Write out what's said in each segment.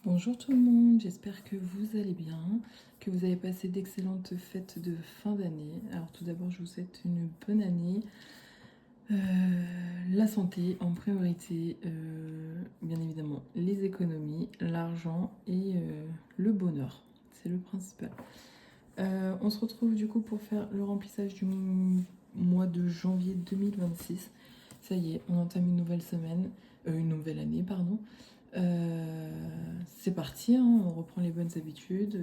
Bonjour tout le monde, j'espère que vous allez bien, que vous avez passé d'excellentes fêtes de fin d'année. Alors tout d'abord, je vous souhaite une bonne année. La santé en priorité, bien évidemment les économies, l'argent et le bonheur, c'est le principal. On se retrouve du coup pour faire le remplissage du mois de janvier 2026. Ça y est, on entame une nouvelle semaine, une nouvelle année, pardon. C'est parti, hein, on reprend les bonnes habitudes,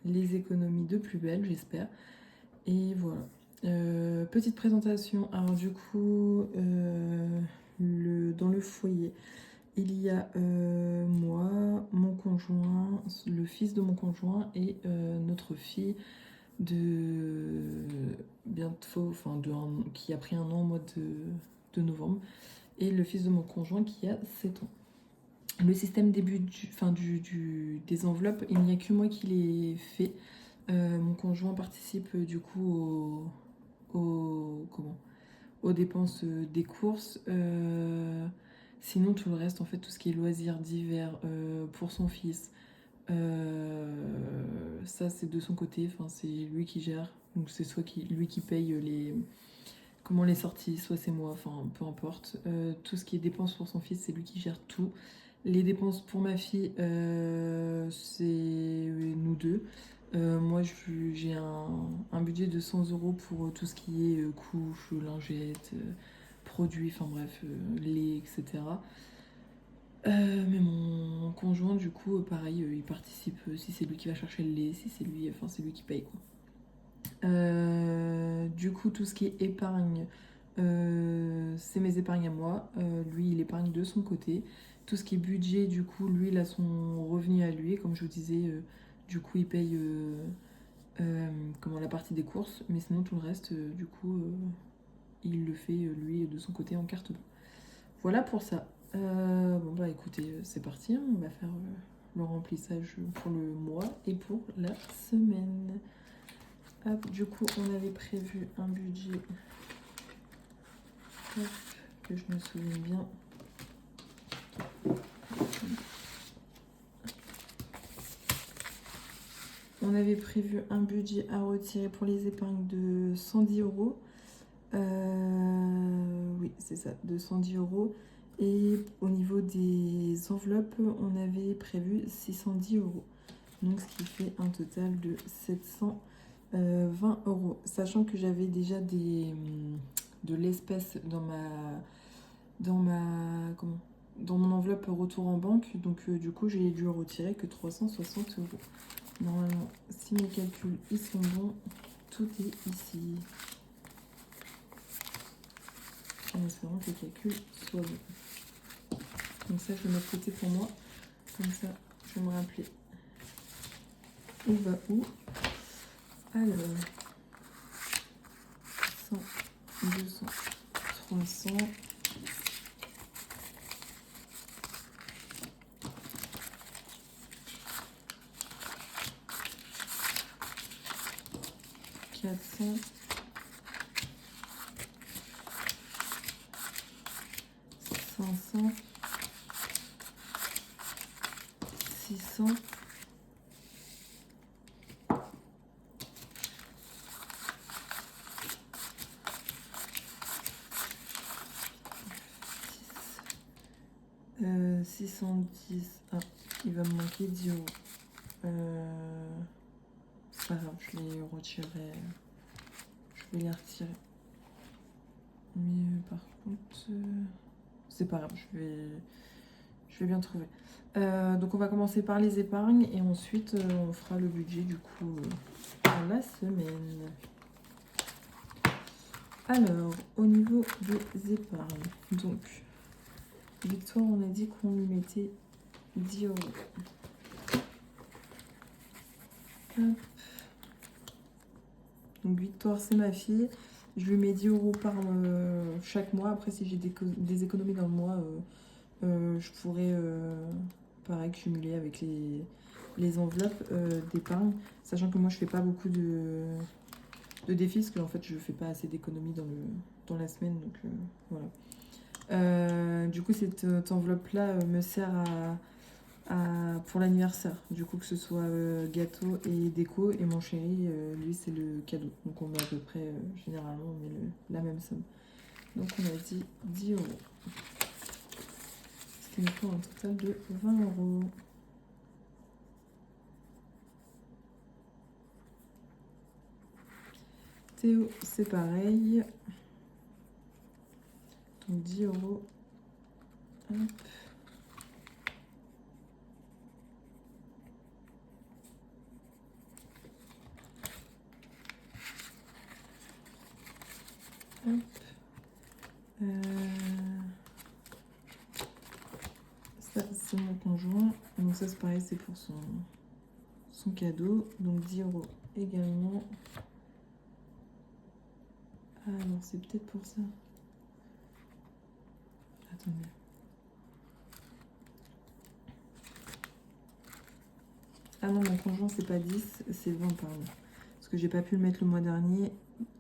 les économies de plus belle, j'espère. Et voilà. Petite présentation. Alors du coup, dans le foyer, il y a moi, mon conjoint, le fils de mon conjoint et notre fille de bientôt, qui a pris un an au mois de novembre, et le fils de mon conjoint qui a 7 ans. Le système des enveloppes, il n'y a que moi qui l'ai fait. Mon conjoint participe du coup aux dépenses des courses. Sinon, tout le reste, en fait, tout ce qui est loisirs d'hiver pour son fils, ça c'est de son côté. Enfin, c'est lui qui gère. Donc c'est soit lui qui paye les sorties, soit c'est moi. Enfin, peu importe. Tout ce qui est dépenses pour son fils, c'est lui qui gère tout. Les dépenses pour ma fille, c'est nous deux. Moi, j'ai un budget de 100 euros pour tout ce qui est couches, lingettes, produits, enfin bref, lait, etc. Mais mon conjoint, du coup, pareil, il participe si c'est lui qui va chercher le lait, si c'est lui, enfin c'est lui qui paye quoi. Du coup, tout ce qui est épargne, c'est mes épargnes à moi. Lui, il épargne de son côté. Tout ce qui est budget, du coup, lui, il a son revenu à lui. Comme je vous disais, du coup, il paye la partie des courses. Mais sinon, tout le reste, du coup, il le fait, lui, de son côté en carte bleue. Voilà pour ça. Bon, bah écoutez, c'est parti. Hein. On va faire le remplissage pour le mois et pour la semaine. Hop, du coup, on avait prévu un budget, hop, que je me souviens bien. On avait prévu un budget à retirer pour les épargnes de 110 euros. Oui, c'est ça, de 110 euros. Et au niveau des enveloppes, on avait prévu 610 euros. Donc, ce qui fait un total de 720 euros. Sachant que j'avais déjà de l'espèce dans mon enveloppe retour en banque. Donc, du coup, j'ai dû retirer que 360 euros. Normalement, si mes calculs ils sont bons, tout est ici. En espérant que les calculs soient bons. Donc ça, je vais mettre de côté pour moi. Comme ça, je vais me rappeler où va où. Alors, 100, 200, 300. 400, 500, 600, 610. Ah, il va me manquer 10 euros. C'est pas grave, je les retirerai. Je vais les retirer. Mais par contre, c'est pas grave, je vais bien trouver. Donc on va commencer par les épargnes et ensuite on fera le budget du coup pour la semaine. Alors, au niveau des épargnes, donc Victoire, on a dit qu'on lui mettait 10 euros. Hop. Donc Victoire, c'est ma fille. Je lui mets 10 euros par chaque mois. Après, si j'ai des économies dans le mois, je pourrais pareil cumuler avec les enveloppes d'épargne. Sachant que moi, je fais pas beaucoup de défis parce que en fait, je fais pas assez d'économies dans la semaine. Donc voilà. Du coup, cette enveloppe-là me sert à pour l'anniversaire. Du coup, que ce soit gâteau et déco. Et mon chéri, lui, c'est le cadeau. Donc on met à peu près, généralement, on met la même somme. Donc on a dit 10 euros. Ce qui nous fait un total de 20 euros. Théo, c'est pareil. Donc 10 euros. Hop. Hop. Ça, c'est mon conjoint. Donc ça, c'est pareil, c'est pour son cadeau. Donc 10 euros également. Ah non, c'est peut-être pour ça. Attendez. Ah non, mon conjoint, c'est pas 10, c'est 20, pardon. Parce que j'ai pas pu le mettre le mois dernier.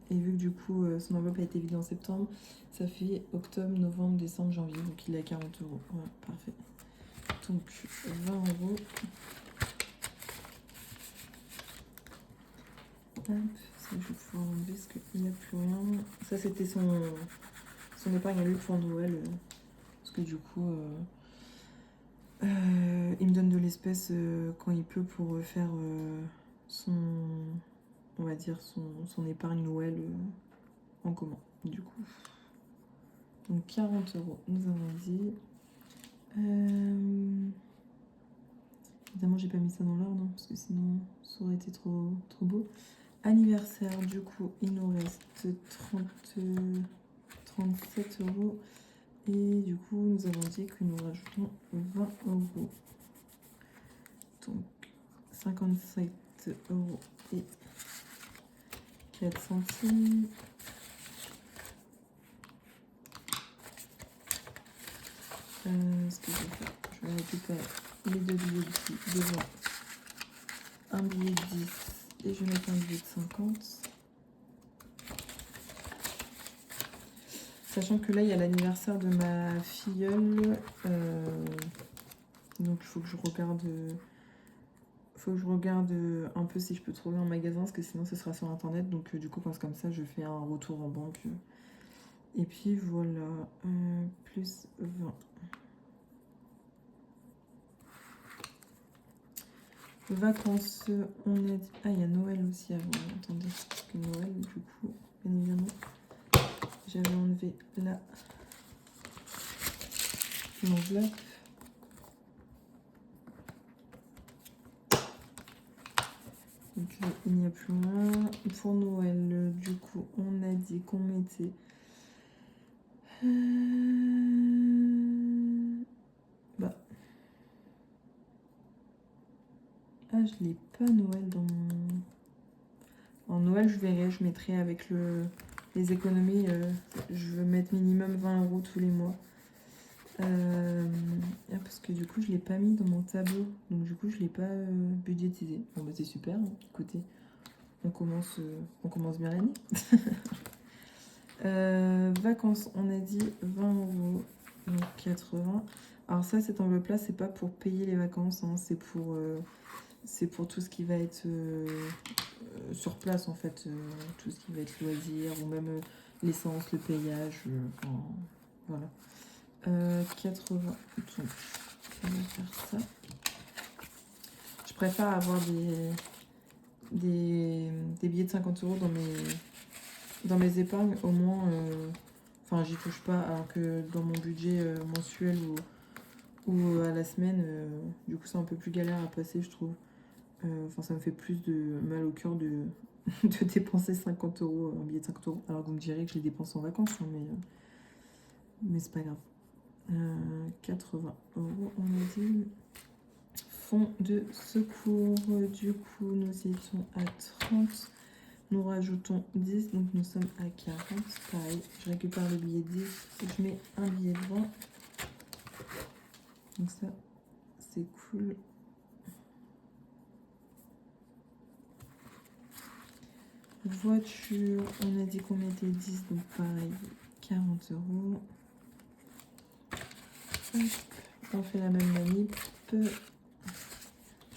Et vu que du coup, son enveloppe a été vidée en septembre, ça fait octobre, novembre, décembre, janvier. Donc il est à 40 euros. Voilà, parfait. Donc 20 euros. Hop, ça je vais pouvoir enlever parce qu'il n'y a plus rien. Ça c'était son épargne à lui pour Noël. Parce que du coup, il me donne de l'espèce quand il peut pour faire son, on va dire, son épargne Noël en commun. Du coup. Donc 40 euros, nous avons dit. Évidemment, j'ai pas mis ça dans l'ordre, hein, parce que sinon, ça aurait été trop beau. Anniversaire, du coup, il nous reste 37 euros. Et du coup, nous avons dit que nous rajoutons 20 euros. Donc, 57 euros et 4 centimes. Ce que je vais faire, je vais récupérer les deux billets de 20. Un billet de 10 et je vais mettre un billet de 50. Sachant que là, il y a l'anniversaire de ma filleule. Donc, il faut que je regarde un peu si je peux trouver en magasin, parce que sinon, ce sera sur Internet. Donc, du coup, quand c'est comme ça, je fais un retour en banque. Et puis, voilà. Plus 20. Vacances, on a dit... Ah, il y a Noël aussi avant. Attendez, parce que Noël, du coup, bien évidemment, j'avais enlevé l'enveloppe. Donc là, il n'y a plus rien. Pour Noël, du coup, on a dit qu'on mettait... Ah, je l'ai pas Noël dans mon... En Noël, je verrai, je mettrai avec les économies, je veux mettre minimum 20 euros tous les mois. Parce que du coup, je l'ai pas mis dans mon tableau. Donc du coup, je l'ai pas budgétisé. Bon, bah c'est super. Hein. Écoutez, on commence bien l'année. Vacances, on a dit 20 euros. Donc 80. Alors ça, cette enveloppe-là, c'est pas pour payer les vacances. Hein, c'est pour tout ce qui va être sur place, en fait. Tout ce qui va être loisirs ou même l'essence, le payage. Enfin, voilà. 80. Donc, on va faire ça. Je préfère avoir des billets de 50 euros dans mes épargnes. Au moins, enfin, j'y touche pas. Alors que dans mon budget mensuel ou à la semaine, du coup, c'est un peu plus galère à passer, je trouve. Enfin, ça me fait plus de mal au cœur de dépenser 50 euros, un billet de 50 euros. Alors que vous me direz que je les dépense en vacances, hein, mais c'est pas grave. 80 euros, on a dit. Fonds de secours, du coup, nous étions à 30. Nous rajoutons 10, donc nous sommes à 40. Pareil, je récupère le billet 10, je mets un billet de 20. Donc ça, c'est cool. Voiture, on a dit qu'on mettait 10, donc pareil, 40 euros. Hop, on fait la même manip.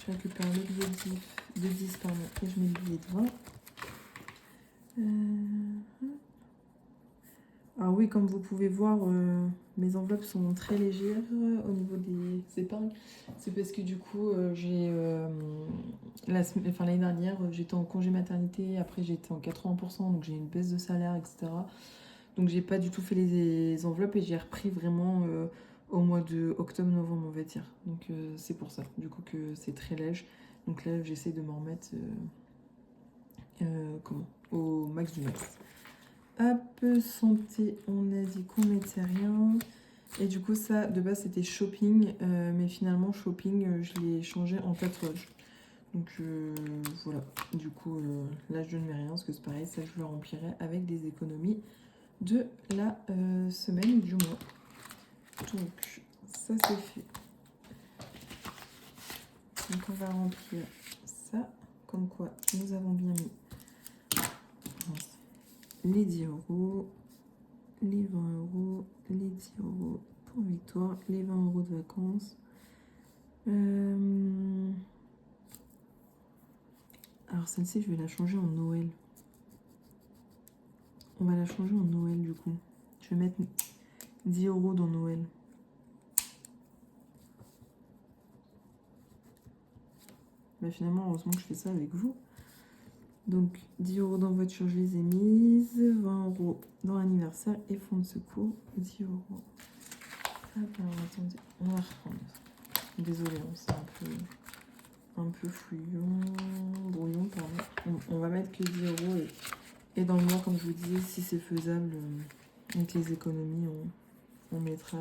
Je récupère le billet de 10 pardon, et je mets le billet de 20. Alors oui, comme vous pouvez voir, mes enveloppes sont très légères au niveau des épargnes. C'est parce que du coup, l'année dernière, j'étais en congé maternité, après j'étais en 80%, donc j'ai une baisse de salaire, etc. Donc j'ai pas du tout fait les enveloppes et j'ai repris vraiment au mois de octobre-novembre, on va dire. Donc c'est pour ça, du coup, que c'est très léger. Donc là, j'essaie de m'en remettre au max du max. Hop, santé, on a dit qu'on mettait rien. Et du coup, ça, de base, c'était shopping. Mais finalement, shopping, je l'ai changé en tatouage. Donc voilà. Du coup, là, je ne mets rien parce que c'est pareil. Ça, je le remplirai avec des économies de la semaine ou du mois. Donc, ça, c'est fait. Donc, on va remplir ça. Comme quoi, nous avons bien mis les 10 euros. Les 20 euros, les 10 euros pour Victoire, les 20 euros de vacances. Alors celle-ci, je vais la changer en Noël. On va la changer en Noël du coup. Je vais mettre 10 euros dans Noël. Bah finalement, heureusement que je fais ça avec vous. Donc 10 euros dans voiture, je les ai mises. 20 euros dans anniversaire et fonds de secours. 10 euros. Hop, alors attendez, on va reprendre. Désolée, c'est un peu brouillon, pardon. On va mettre que 10 euros et dans le mois, comme je vous disais, si c'est faisable, avec les économies, on mettra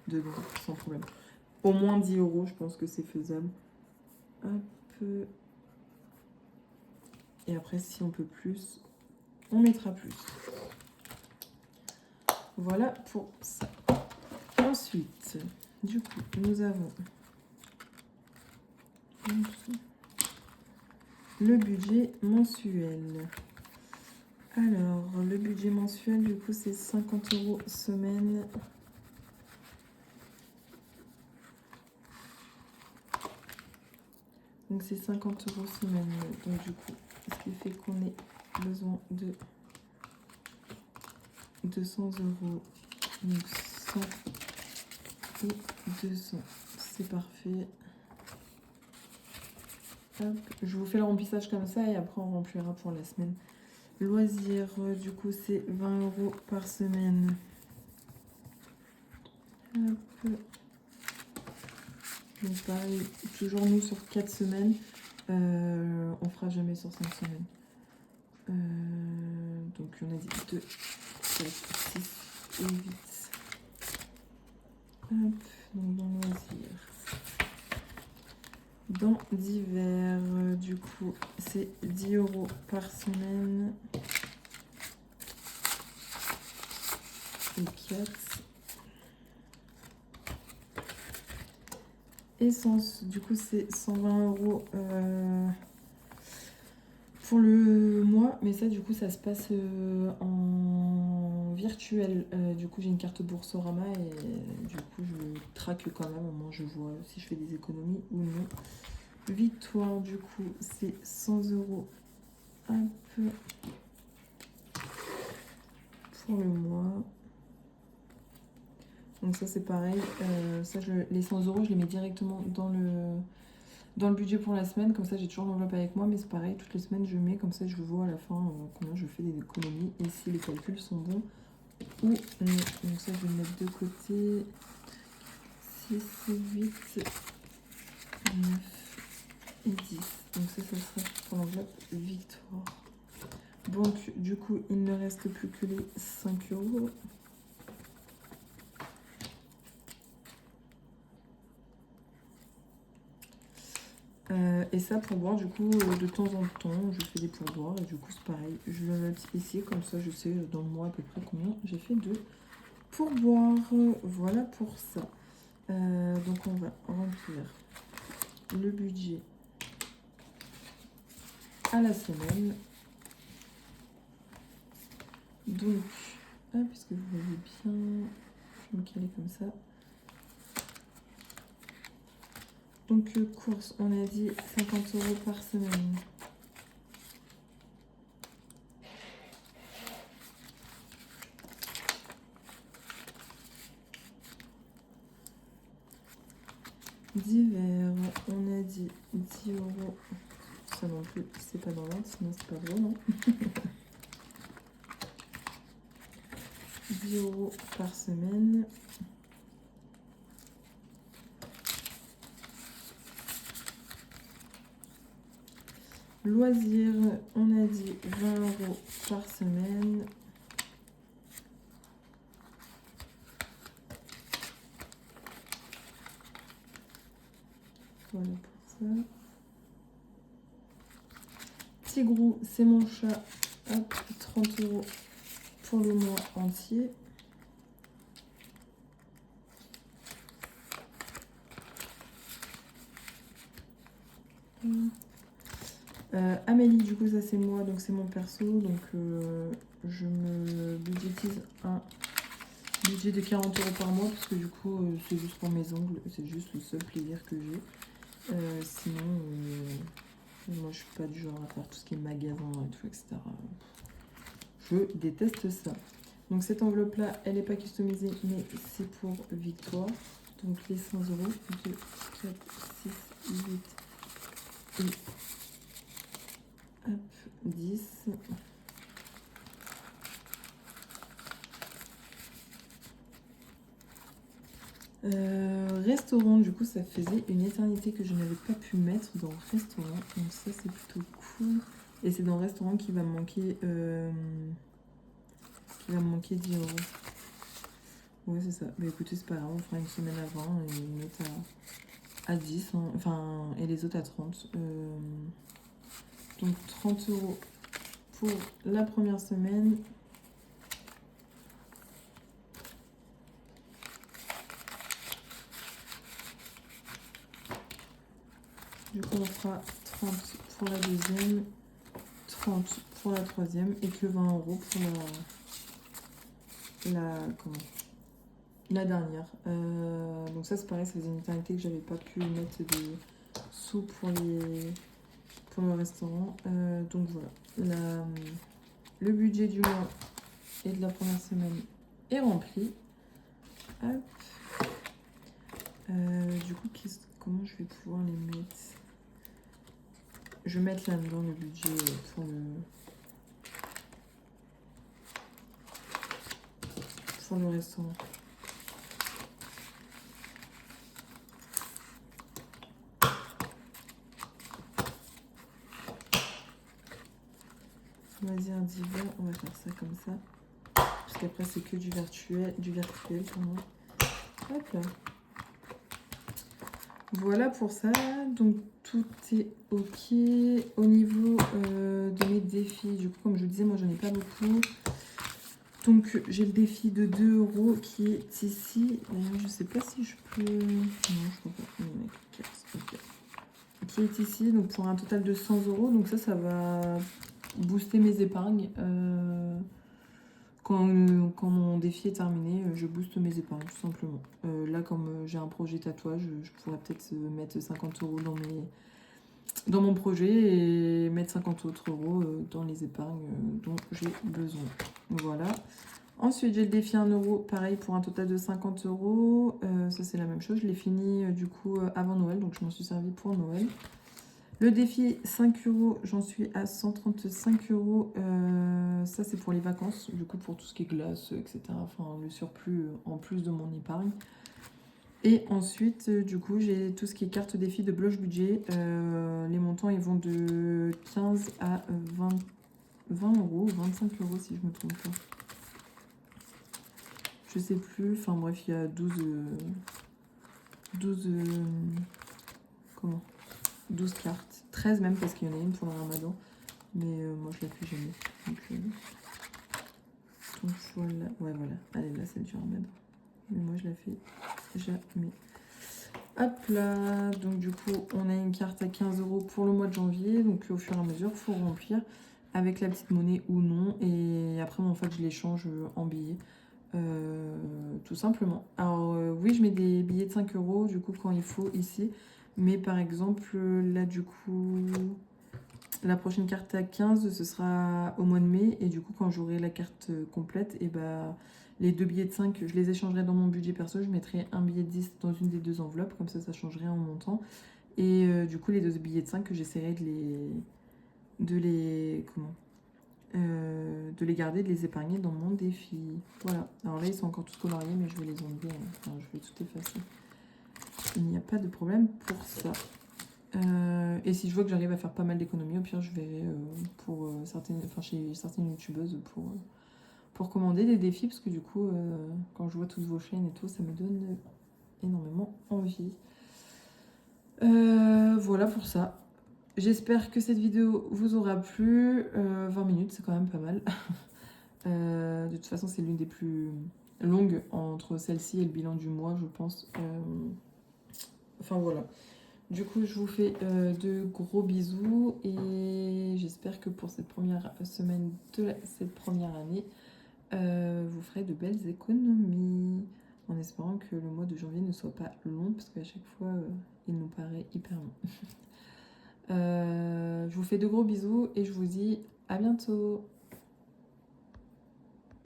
dedans, sans problème. Au moins 10 euros, je pense que c'est faisable. Hop. Et après, si on peut plus, on mettra plus. Voilà pour ça. Ensuite, du coup, nous avons le budget mensuel. Alors, le budget mensuel, du coup, c'est 50 euros semaine. Donc, c'est 50 euros semaine. Donc, du coup, ce qui fait qu'on ait besoin de 200 euros. Donc, 100 et 200. C'est parfait. Hop. Je vous fais le remplissage comme ça et après, on remplira pour la semaine. Loisirs, du coup, c'est 20 euros par semaine. Hop. Donc pareil, toujours nous sur 4 semaines. On fera jamais sur 5 semaines. Donc on a dit 2, 4, 6 et 8. Hop, donc dans loisirs. Dans divers, du coup, c'est 10 euros par semaine. Et 4. Essence, du coup, c'est 120 euros pour le mois. Mais ça, du coup, ça se passe en virtuel. Du coup, j'ai une carte Boursorama et du coup, je traque quand même. Au moins, je vois si je fais des économies ou non. Victoire, du coup, c'est 100 euros. Un peu pour le mois. Donc ça c'est pareil, ça, les 100 euros je les mets directement dans le budget pour la semaine, comme ça j'ai toujours l'enveloppe avec moi, mais c'est pareil, toutes les semaines je mets, comme ça je vois à la fin combien je fais des économies et si les calculs sont bons ou non. Donc ça je vais le mettre de côté. 6, 8, 9 et 10. Donc ça sera pour l'enveloppe Victoire. Donc du coup il ne reste plus que les 5 euros. Et ça, pourboire, du coup, de temps en temps, je fais des pourboires. Et du coup, c'est pareil. Je le note ici, comme ça, je sais dans le mois à peu près combien j'ai fait de pourboire. Voilà pour ça. Donc, on va remplir le budget à la semaine. Donc, puisque vous voyez bien, je vais me caler comme ça. Donc course, on a dit 50 € par semaine. Divers, on a dit 10 €. Ça non plus, c'est pas dans l'ordre, sinon c'est pas vrai, non. 10 € par semaine. Loisirs, on a dit 20 € par semaine. Voilà pour ça. Tigrou, c'est mon chat. Hop, 30 € pour le mois entier. Amélie, du coup, ça c'est moi, donc c'est mon perso. Donc je me budgétise un budget de 40 € par mois parce que du coup, c'est juste pour mes ongles. C'est juste le seul plaisir que j'ai. Sinon, moi je suis pas du genre à faire tout ce qui est magasin et tout, etc. Je déteste ça. Donc cette enveloppe là, elle n'est pas customisée, mais c'est pour Victoire. Donc les 100 €, 2, 4, 6, 8 et hop, 10. Restaurant, du coup ça faisait une éternité que je n'avais pas pu mettre dans restaurant. Donc ça c'est plutôt cool. Et c'est dans restaurant qu'il va me manquer 10 €. Ouais c'est ça. Mais écoutez c'est pas grave, on fera une semaine avant et mettre à 10. Hein. Enfin et les autres à 30. Donc 30 € pour la première semaine. Du coup on fera 30 pour la deuxième, 30 pour la troisième et que 20 € pour la dernière. Donc ça c'est pareil, ça faisait une éternité que j'avais pas pu mettre des sous pour le restaurant. Donc voilà, le budget du mois et de la première semaine est rempli. Hop. Du coup, comment je vais pouvoir les mettre? Je vais mettre là-dedans le budget pour le restaurant. Loisirs d'hiver, on va faire ça comme ça. Parce qu'après, c'est que du virtuel pour moi. Hop là. Voilà pour ça. Donc, tout est OK. Au niveau de mes défis, du coup, comme je vous disais, moi, j'en ai pas beaucoup. Donc, j'ai le défi de 2 € qui est ici. D'ailleurs, je sais pas si je peux... Non, je peux pas. Okay. Qui est ici, donc pour un total de 100 €. Donc ça va booster mes épargnes. Quand mon défi est terminé, je booste mes épargnes, tout simplement. Là, comme j'ai un projet tatouage, je pourrais peut-être mettre 50 € dans mon projet et mettre 50 autres € dans les épargnes dont j'ai besoin. Voilà. Ensuite, j'ai le défi 1 €, pareil pour un total de 50 €. Ça, c'est la même chose. Je l'ai fini du coup avant Noël, donc je m'en suis servi pour Noël. Le défi 5 €, j'en suis à 135 €. Ça, c'est pour les vacances, du coup, pour tout ce qui est glace, etc. Enfin, le surplus en plus de mon épargne. Et ensuite, du coup, j'ai tout ce qui est carte défi de Bloche Budget. Les montants, ils vont de 15 à 20 €, 25 € si je me trompe pas. Je sais plus. Enfin, bref, il y a 12 cartes. 13 même, parce qu'il y en a une pour le ramadan. Mais moi, je la fais jamais. Donc voilà. Ouais, voilà. Allez, là, c'est du ramadan. Mais moi, je la fais jamais. Hop là. Donc, du coup, on a une carte à 15 € pour le mois de janvier. Donc, au fur et à mesure, il faut remplir avec la petite monnaie ou non. Et après, en fait, je les change en billets. Tout simplement. Alors, oui, je mets des billets de 5 € du coup, quand il faut ici. Mais par exemple, là du coup, la prochaine carte à 15, ce sera au mois de mai. Et du coup, quand j'aurai la carte complète, et bah, les 2 billets de 5, je les échangerai dans mon budget perso. Je mettrai un billet de 10 dans une des 2 enveloppes, comme ça changerait en montant. Et du coup, les 2 billets de 5, j'essaierai de les garder, de les épargner dans mon défi. Voilà. Alors là, ils sont encore tous coloriés, mais je vais les enlever. Enfin, je vais tout effacer. Il n'y a pas de problème pour ça. Et si je vois que j'arrive à faire pas mal d'économies, au pire, je verrai pour chez certaines youtubeuses pour commander des défis, parce que du coup, quand je vois toutes vos chaînes et tout, ça me donne énormément envie. Voilà pour ça. J'espère que cette vidéo vous aura plu. 20 minutes, c'est quand même pas mal. De toute façon, c'est l'une des plus longues entre celle-ci et le bilan du mois, je pense. Enfin voilà. Du coup, je vous fais de gros bisous et j'espère que pour cette première semaine de cette première année, vous ferez de belles économies. En espérant que le mois de janvier ne soit pas long, parce qu'à chaque fois, il nous paraît hyper long. Je vous fais de gros bisous et je vous dis à bientôt.